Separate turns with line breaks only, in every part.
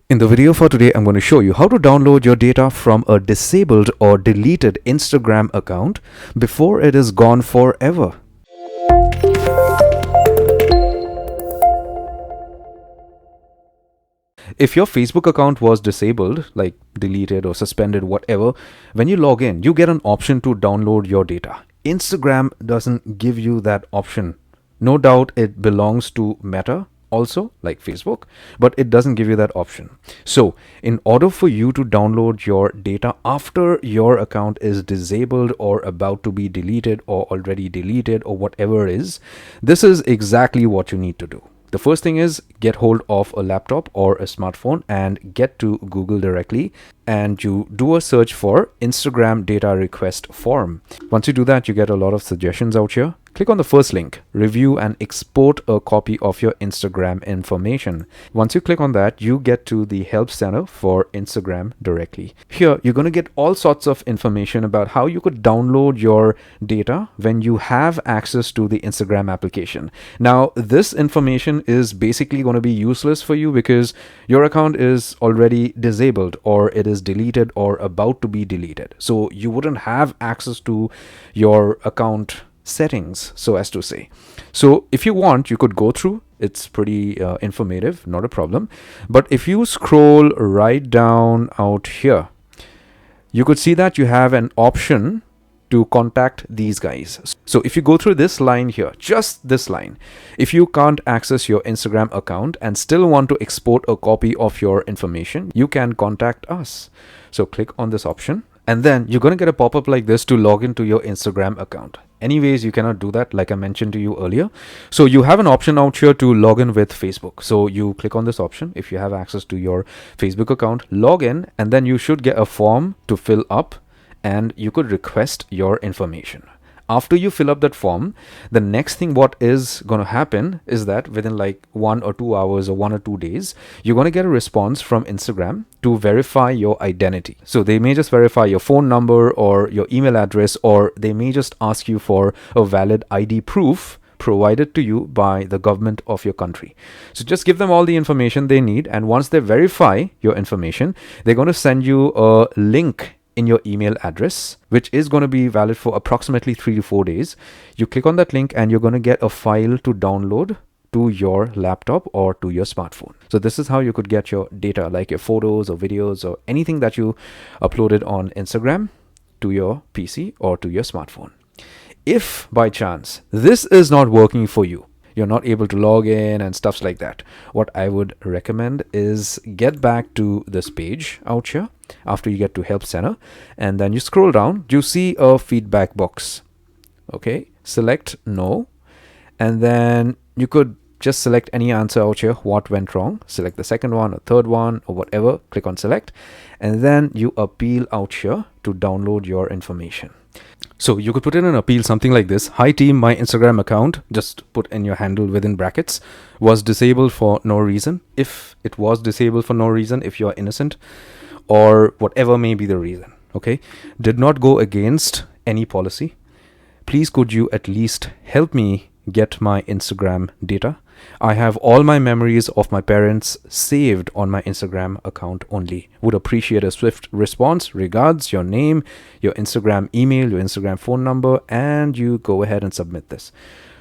In the video for today, I'm going to show you how to download your data from a disabled or deleted Instagram account before it is gone forever. If your Facebook account was disabled, like deleted or suspended, whatever, when you log in, you get an option to download your data. Instagram doesn't give you that option. No doubt it belongs to Meta also, like Facebook, but it doesn't give you that option. So in order for you to download your data after your account is disabled or about to be deleted or already deleted or whatever it is, this is exactly what you need to do. The first thing is get hold of a laptop or a smartphone and get to Google directly, and you do a search for Instagram data request form. Once you do that, you get a lot of suggestions out here. Click on the first link, review and export a copy of your Instagram information. Once you click on that, you get to the help center for Instagram directly. Here, you're going to get all sorts of information about how you could download your data when you have access to the Instagram application. Now, this information is basically going to be useless for you because your account is already disabled or it is deleted or about to be deleted. So you wouldn't have access to your account settings, so as to say. So if you want, you could go through. It's pretty informative, not a problem. But if you scroll right down out here, you could see that you have an option to contact these guys. So if you go through this line here, just this line, if you can't access your Instagram account and still want to export a copy of your information, you can contact us. So click on this option, and then you're going to get a pop-up like this to log into your Instagram account. Anyways, you cannot do that like I mentioned to you earlier. So you have an option out here to log in with Facebook. So you click on this option. If you have access to your Facebook account, log in, and then you should get a form to fill up, and you could request your information. After you fill up that form, the next thing what is going to happen is that within like 1 or 2 hours or 1 or 2 days, you're going to get a response from Instagram to verify your identity. So they may just verify your phone number or your email address, or they may just ask you for a valid ID proof provided to you by the government of your country. So just give them all the information they need, and once they verify your information, they're going to send you a link in your email address, which is going to be valid for approximately 3 to 4 days. You click on that link and you're going to get a file to download to your laptop or to your smartphone. So this is how you could get your data, like your photos or videos or anything that you uploaded on Instagram, to your PC or to your smartphone. If by chance this is not working for you, you're not able to log in and stuff like that, what I would recommend is get back to this page out here after you get to Help Center, and then you scroll down, you see a feedback box. Okay, select no, and then you could just select any answer out here, what went wrong. Select the second one or third one or whatever, click on select, and then you appeal out here to download your information. So you could put in an appeal something like this: hi team, my Instagram account, just put in your handle within brackets, was disabled for no reason. If it was disabled for no reason, if you are innocent or whatever may be the reason, okay, did not go against any policy, please could you at least help me get my Instagram data? I have all my memories of my parents saved on my Instagram account only. Would appreciate a swift response. Regards, your name, your Instagram email, your Instagram phone number, and you go ahead and submit this.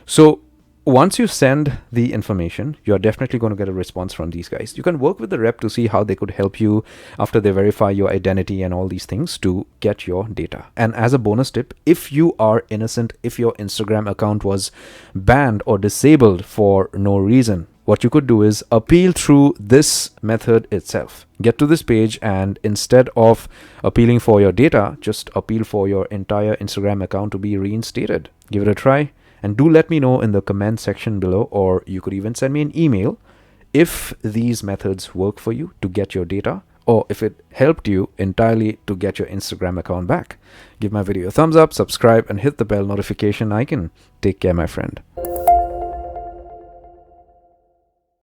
So once you send the information, you're definitely going to get a response from these guys. You can work with the rep to see how they could help you after they verify your identity and all these things to get your data. And as a bonus tip, if you are innocent, if your Instagram account was banned or disabled for no reason, what you could do is appeal through this method itself. Get to this page, and instead of appealing for your data, just appeal for your entire Instagram account to be reinstated. Give it a try. And do let me know in the comment section below, or you could even send me an email if these methods work for you to get your data, or if it helped you entirely to get your Instagram account back. Give my video a thumbs up, subscribe, and hit the bell notification icon. Take care, my friend.